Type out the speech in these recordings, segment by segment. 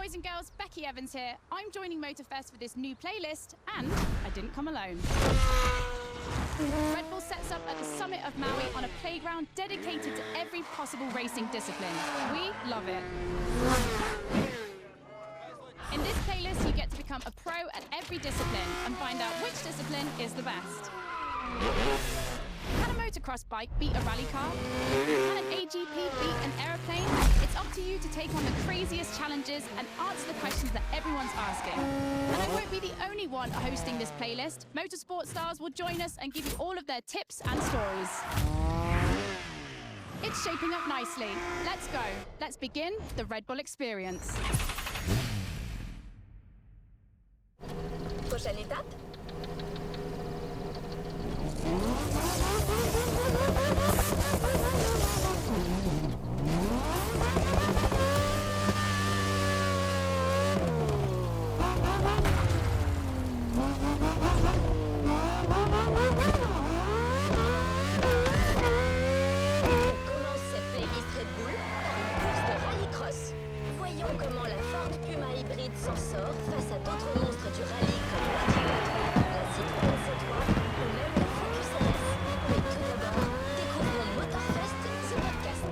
boys and girls, Becky Evans here. I'm joining MOTORFEST for this new playlist, and I didn't come alone. Red Bull sets up at the summit of Maui on a playground dedicated to every possible racing discipline. We love it. In this playlist, you get to become a pro at every discipline and find out which discipline is the best. Can a motocross bike beat a rally car? Can an AGP beat an aeroplane? It's up to you to take on the craziest challenges and answer the questions that everyone's asking. And I won't be the only one hosting this playlist. Motorsport stars will join us and give you all of their tips and stories. It's shaping up nicely. Let's go. Let's begin the Red Bull experience. Prochaine étape? Commence cette playlist Red Bull par une course de rallycross. Voyons comment la Ford Puma hybride s'en sort face à d'autres monstres du rallye comme la Citroën C3 ou même la Focus RS. Mais tout d'abord, découvrons MOTORFEST, ce podcast.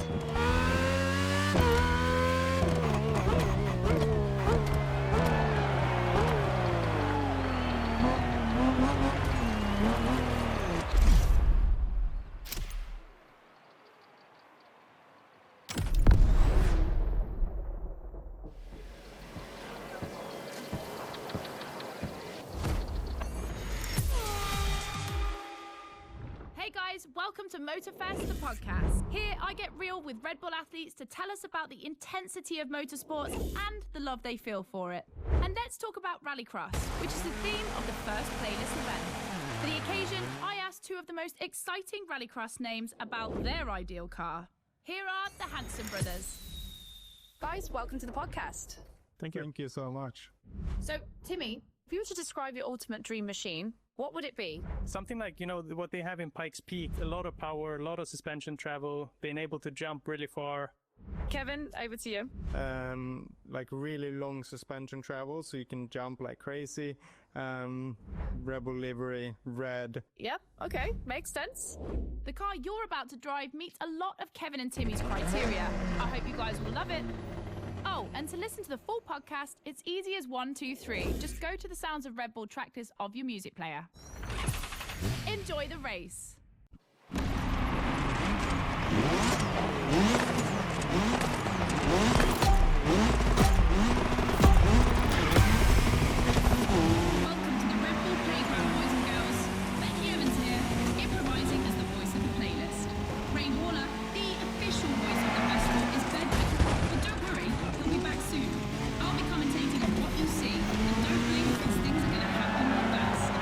Hey guys, welcome to MOTORFEST, the podcast. Here I get real with Red Bull athletes to tell us about the intensity of motorsports and the love they feel for it. And let's talk about rallycross, which is the theme of the first playlist event. For the occasion, I asked two of the most exciting rallycross names about their ideal car. Here are the Hanson brothers. Guys, welcome to the podcast. Thank you. Thank you so much. So, Timmy, if you were to describe your ultimate dream machine, what would it be? Something like, what they have in Pikes Peak, a lot of power, a lot of suspension travel, being able to jump really far. Kevin, over to you. Like really long suspension travel, so you can jump like crazy. Rebel livery, red. Yep, okay, makes sense. The car you're about to drive meets a lot of Kevin and Timmy's criteria. I hope you guys will love it. Oh, and to listen to the full podcast, it's easy as 1, 2, 3. Just go to the Sounds of Red Bull tracklist of your music player. Enjoy the race. Welcome to the Red Bull Playground, boys and girls. Becky Evans here, improvising as the voice of the playlist. Ray Waller, the official voice of the festival, is bedridden. But don't worry, he'll be back soon. I'll be commentating on what you see, and don't blink because things are going to happen real fast.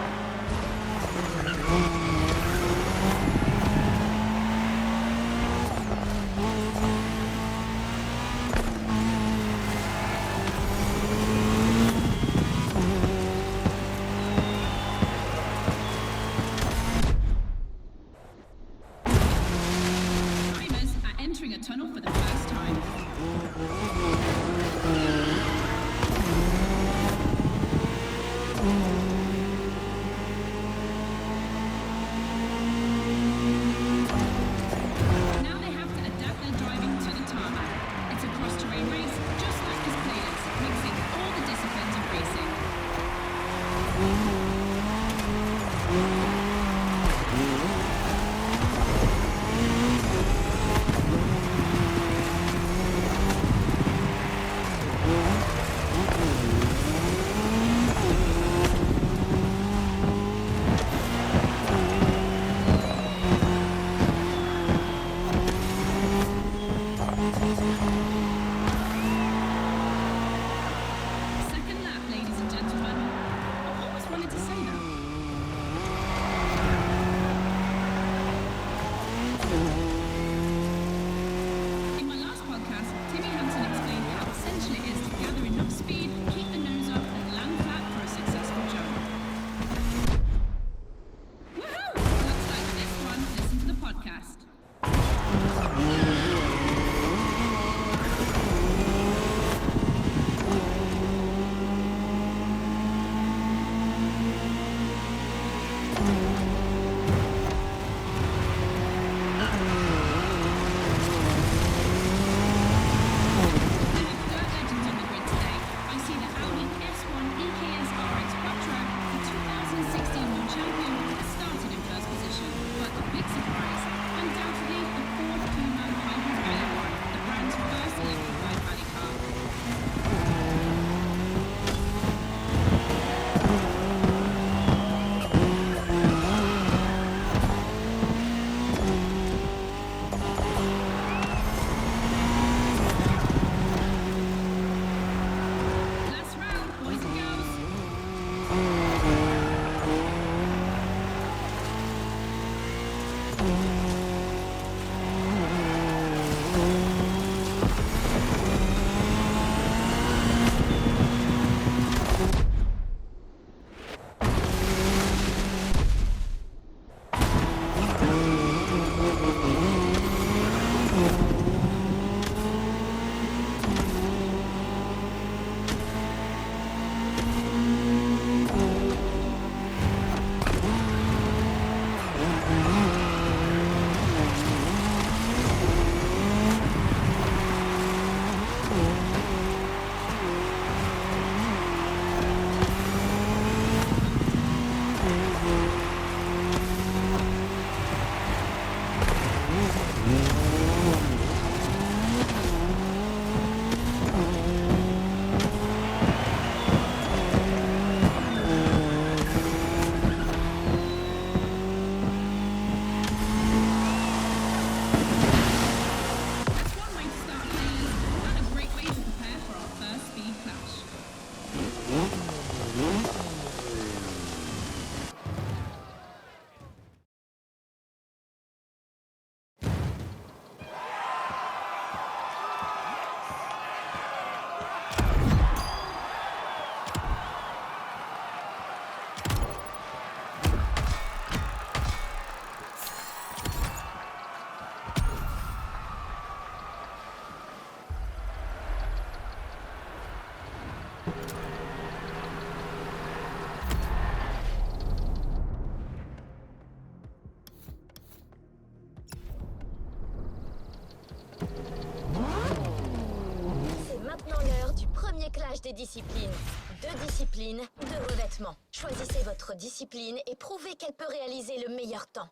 des disciplines. 2 disciplines, 2 revêtements. Choisissez votre discipline et prouvez qu'elle peut réaliser le meilleur temps.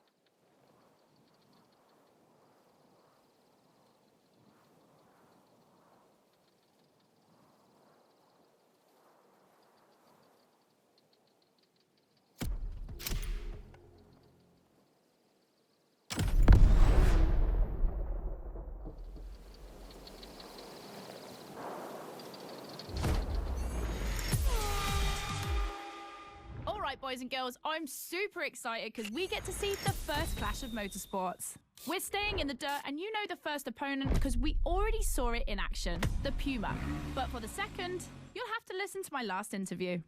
All right, boys and girls, I'm super excited because we get to see the first clash of motorsports. We're staying in the dirt, and you know the first opponent because we already saw it in action, the Puma. But for the second, you'll have to listen to my last interview.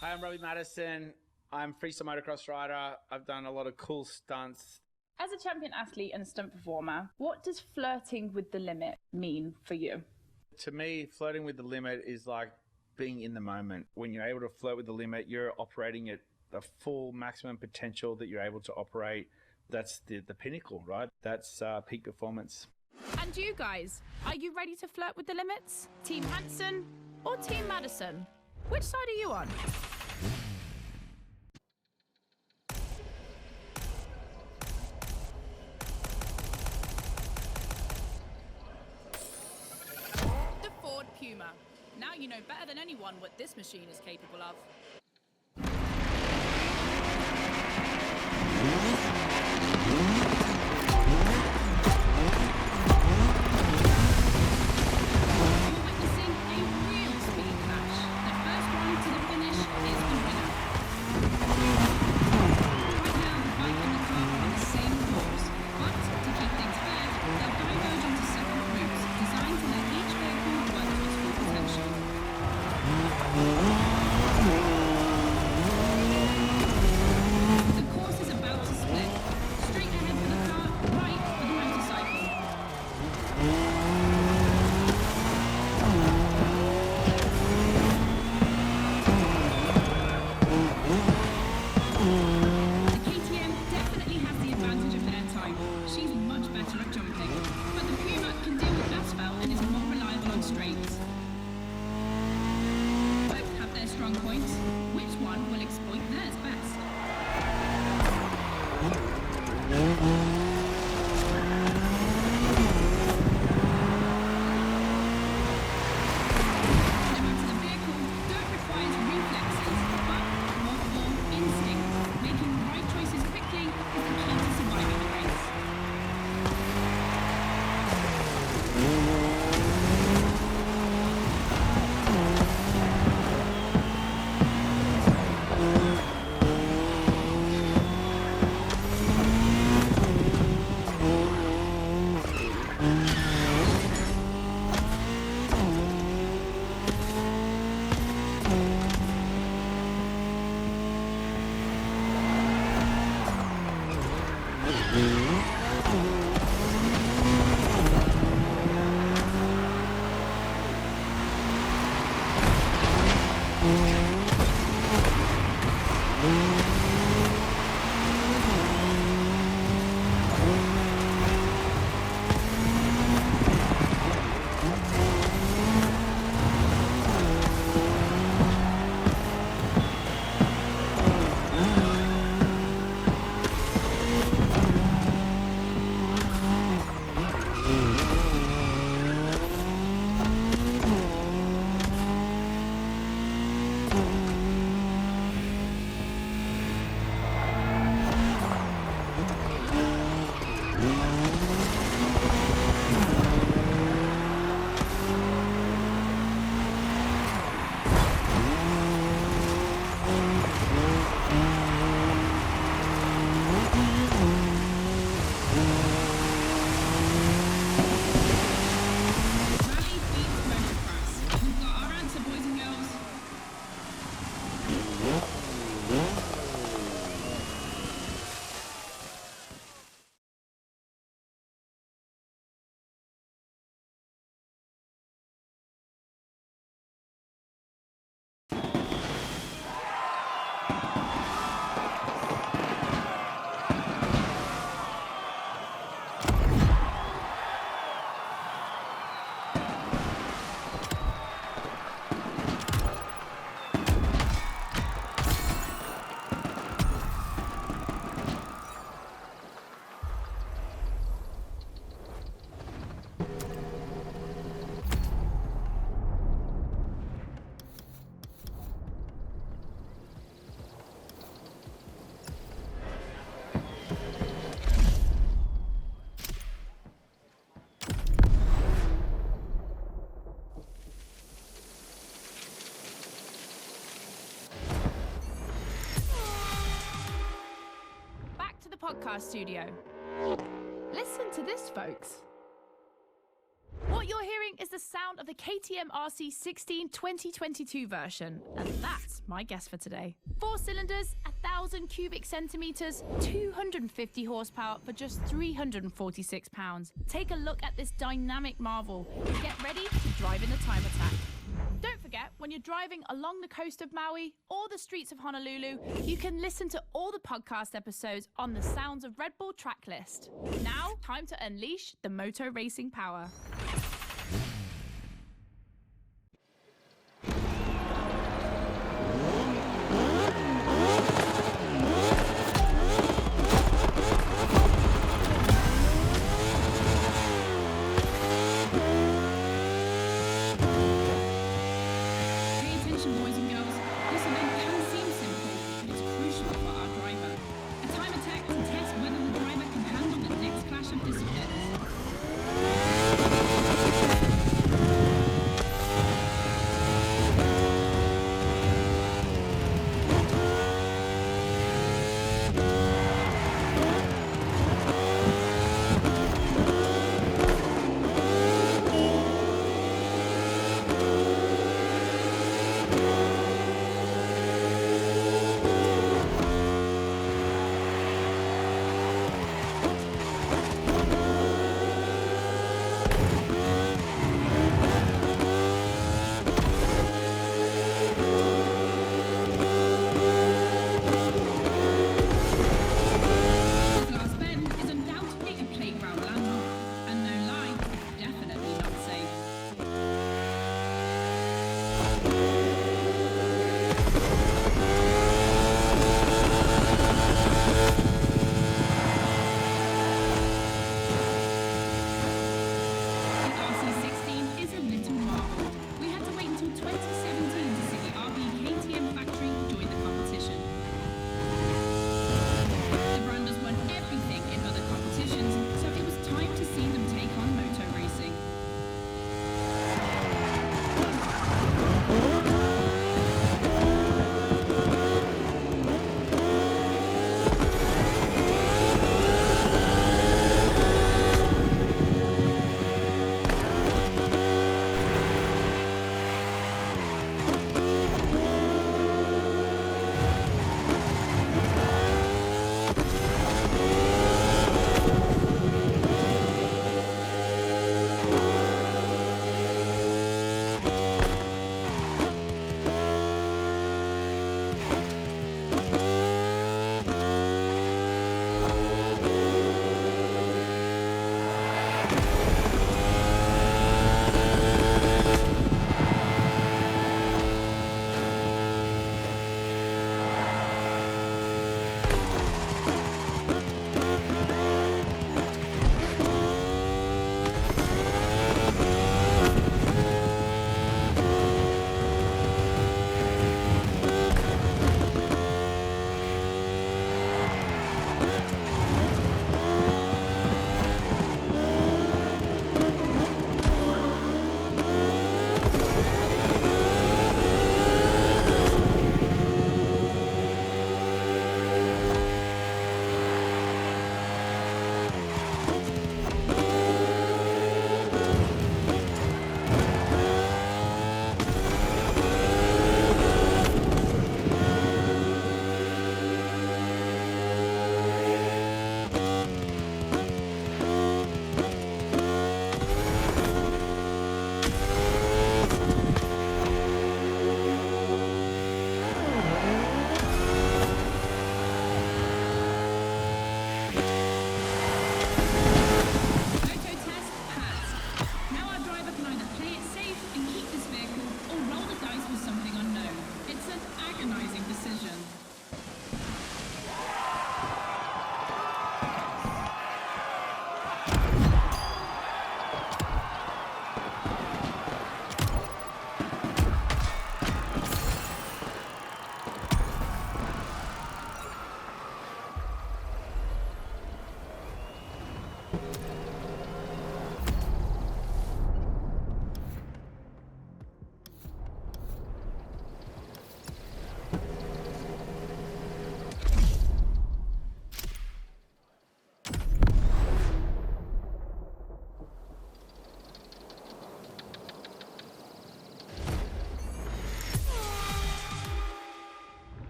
Hi, I'm Robbie Madison. I'm freestyle motocross rider. I've done a lot of cool stunts. As a champion athlete and stunt performer, what does flirting with the limit mean for you? To me, flirting with the limit is like being in the moment. When you're able to flirt with the limit, you're operating at the full maximum potential that you're able to operate. That's the pinnacle, right? That's peak performance. And you guys, are you ready to flirt with the limits? Team Hansen or Team Madison? Which side are you on? The Ford Puma. Now you know better than anyone what this machine is capable of. You're witnessing a real speed clash. The first one to the finish is the winner. Right now, the bike and the car are on the same course, but to keep things fair, they'll diverge onto separate routes designed to let each vehicle work to its full potential. The course is about to split. Straight ahead for the car, right for the motorcycle. The KTM definitely has the advantage of their time. She's much better at jumping. But the Puma can deal with asphalt and is more reliable on straights. Both have their strong points. Which one will exploit theirs best? No matter the vehicle, dirt requires reflexes, but more for instinct. Making the right choices quickly is the key to surviving the race. podcast studio. Listen to this, folks. What you're hearing is the sound of the KTM RC16 2022 version, and that's my guess for today. 4 cylinders, 1,000 cubic centimeters, 250 horsepower for just 346 pounds. Take a look at this dynamic marvel and get ready to drive in the time attack. Don't forget, when you're driving along the coast of Maui or the streets of Honolulu, you can listen to all the podcast episodes on the Sounds of RedBull track list. Now, time to unleash the moto racing power.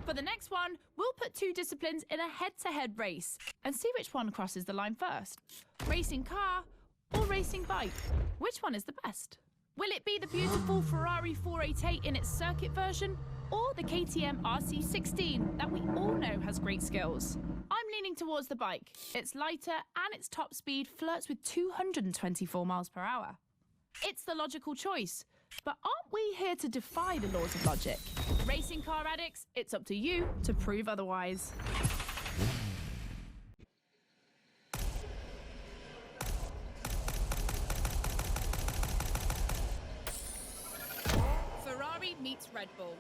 For the next one, we'll put two disciplines in a head-to-head race and see which one crosses the line first. Racing car or racing bike? Which one is the best? Will it be the beautiful Ferrari 488 in its circuit version, or the KTM RC16 that we all know has great skills? I'm leaning towards the bike. It's lighter and its top speed flirts with 224 miles per hour. It's the logical choice, but aren't we here to defy the laws of logic? Racing car addicts, it's up to you to prove otherwise. Ferrari meets Red Bull.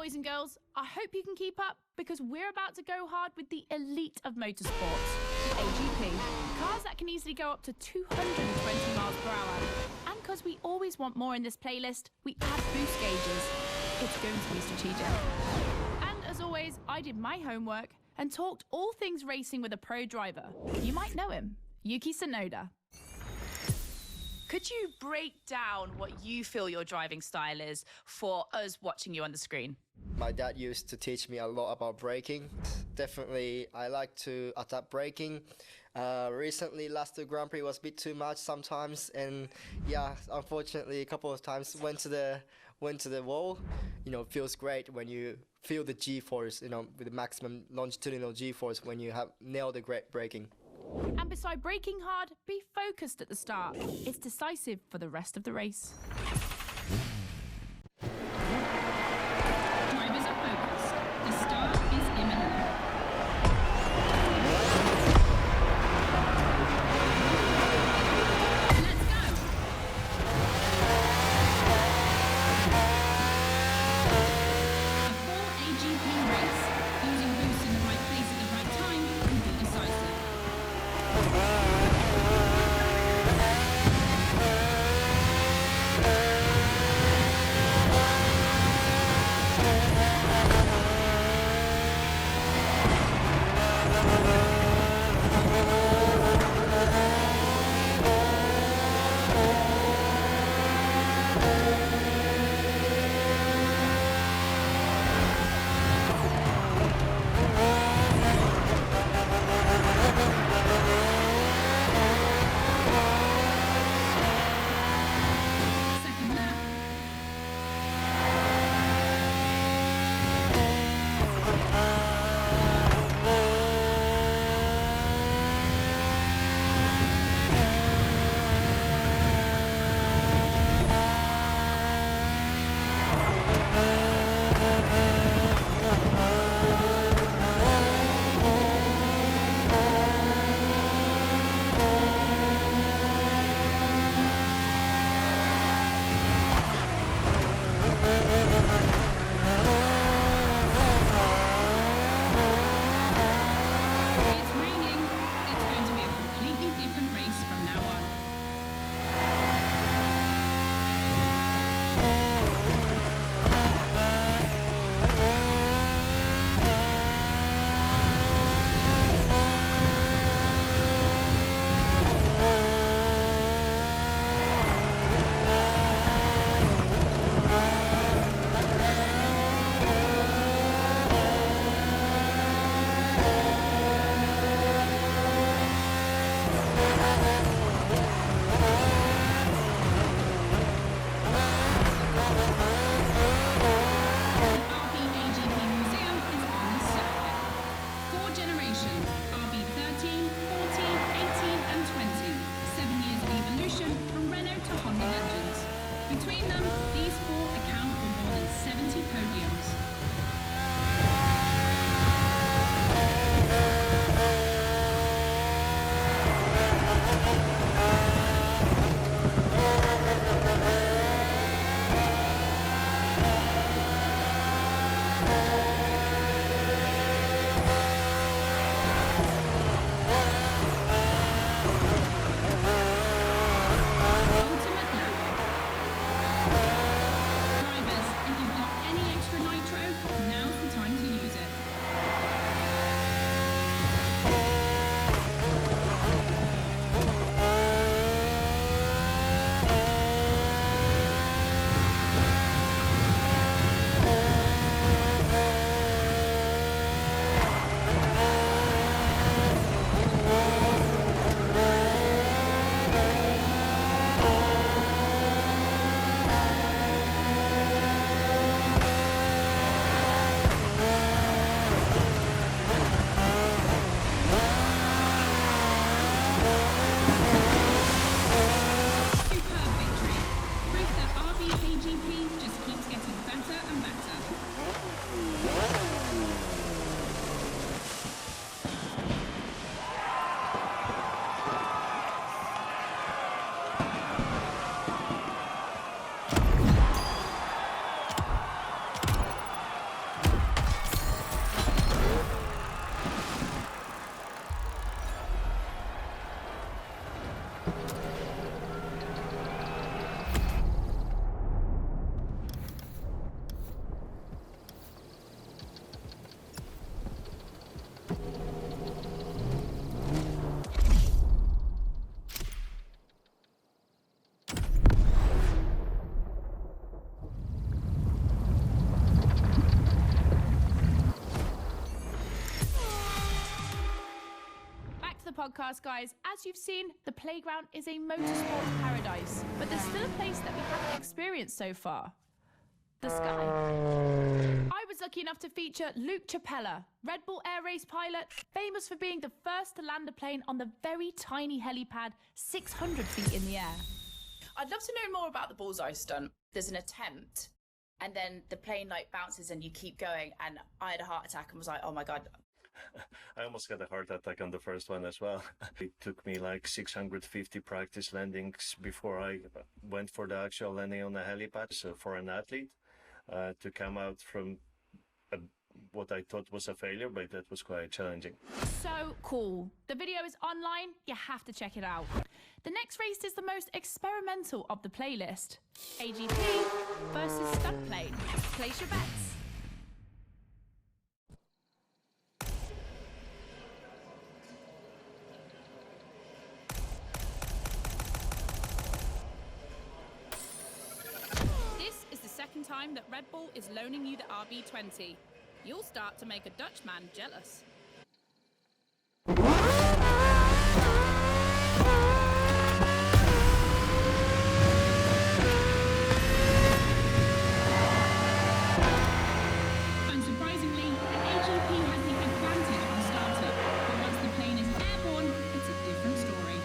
boys and girls, I hope you can keep up because we're about to go hard with the elite of motorsports, the AGP. Cars that can easily go up to 220 miles per hour and because we always want more in this playlist, we add boost gauges. It's going to be strategic. And as always, I did my homework and talked all things racing with a pro driver. You might know him, Yuki Tsunoda. Could you break down what you feel your driving style is for us watching you on the screen? My dad used to teach me a lot about braking. Definitely, I like to adapt braking. Recently, last Grand Prix was a bit too much sometimes, and yeah, unfortunately, a couple of times went to the wall. You know, it feels great when you feel the G-force, you know, with the maximum longitudinal G-force when you have nailed the great braking. And beside braking hard, be focused at the start. It's decisive for the rest of the race. Drivers are focused. The start is imminent. Let's go! A full AGP race, using boosts in the right place at the right time will be decisive. Second lap. It's raining. It's going to be a completely different race from now on. RB AGP Museum is on the circuit. 4 generations, RB 13, 14, 18 and 20. 7 years of evolution from Renault to Honda legends. Between them, these 4 account for more than 70 podiums. Ultimate lap. Drivers, if you've got any extra nitro, podcast, guys. As you've seen, the playground is a motorsport paradise, but there's still a place that we haven't experienced so far. The sky. I was lucky enough to feature Luke Chapella, Red Bull Air Race pilot, famous for being the first to land a plane on the very tiny helipad 600 feet in the air. I'd love to know more about the bullseye stunt. There's an attempt, and then the plane like bounces and you keep going, and I had a heart attack and was like, oh my God. I almost had a heart attack on the first one as well. It took me like 650 practice landings before I went for the actual landing on the helipad. So for an athlete to come out from what I thought was a failure, but that was quite challenging. So cool. The video is online. You have to check it out. The next race is the most experimental of the playlist. AGP versus stunt plane. Place your bets. This is the second time that Red Bull is loaning you the RB20. You'll start to make a Dutchman jealous. Unsurprisingly, the AGP has the advantage on startup, but once the plane is airborne, it's a different story.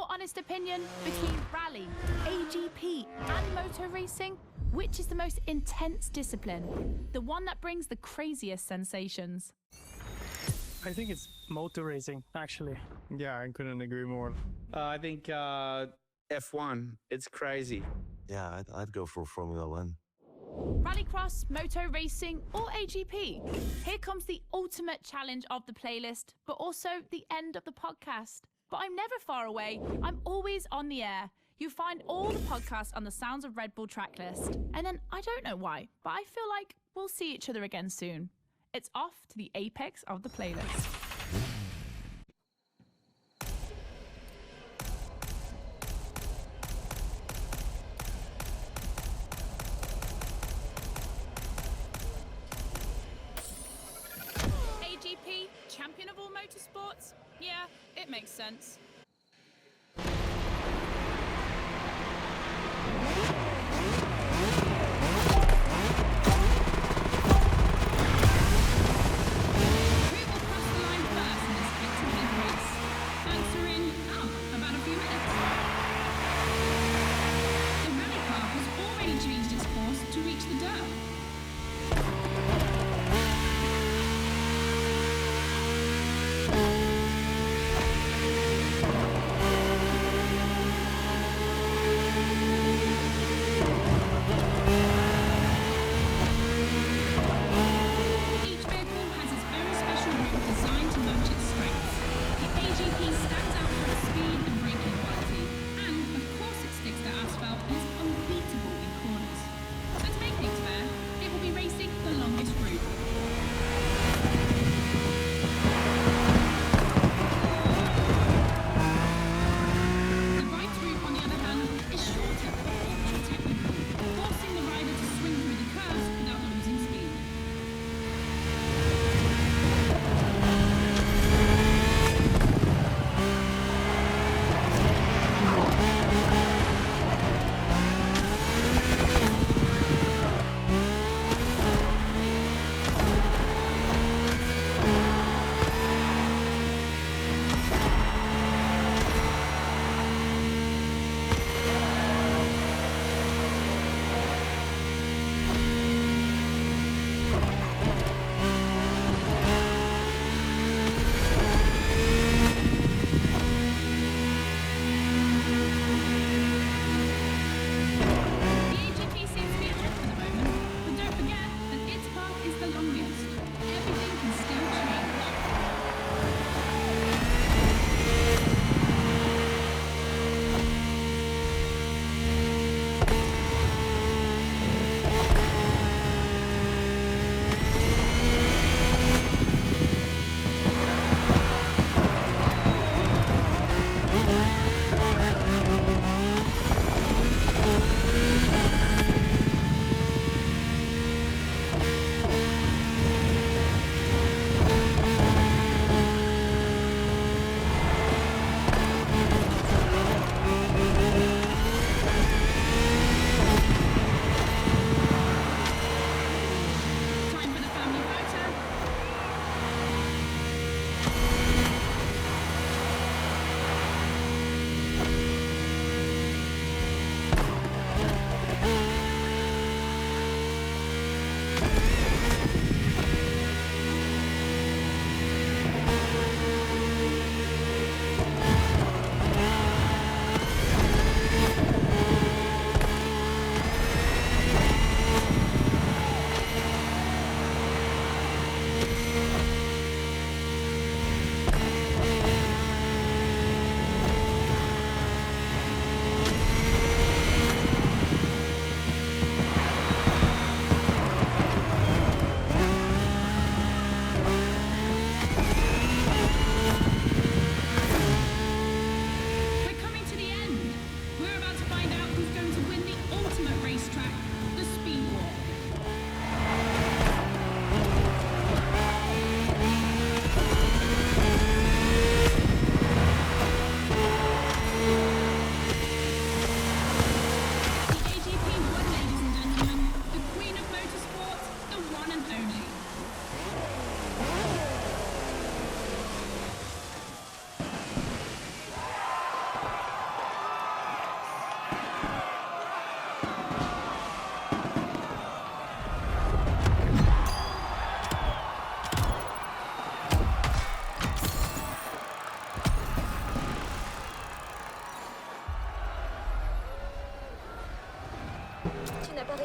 your honest opinion, between rally, AGP, and motor racing, which is the most intense discipline? The one that brings the craziest sensations? I think it's motor racing, actually. Yeah, I couldn't agree more. I think F1. It's crazy. Yeah, I'd go for Formula One. Rallycross, moto racing, or AGP? Here comes the ultimate challenge of the playlist, but also the end of the podcast. But I'm never far away. I'm always on the air. You find all the podcasts on the Sounds of Red Bull tracklist. And then, I don't know why, but I feel like we'll see each other again soon. It's off to the apex of the playlist. AGP, champion of all motorsports? Yeah, it makes sense.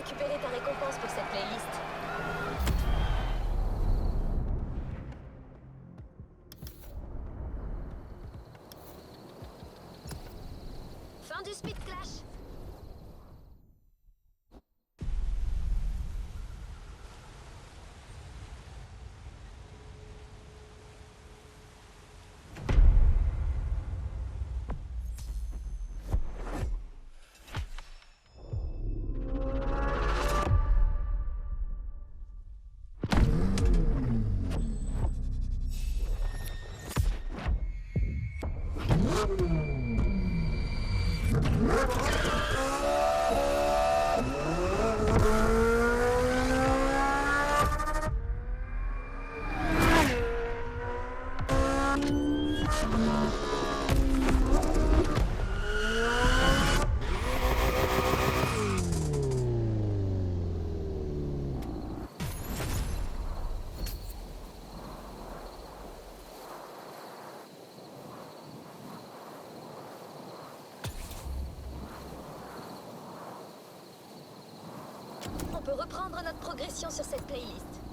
récupérer ta récompense pour cette playlist. Fin du speed clash. On peut reprendre notre progression sur cette playlist.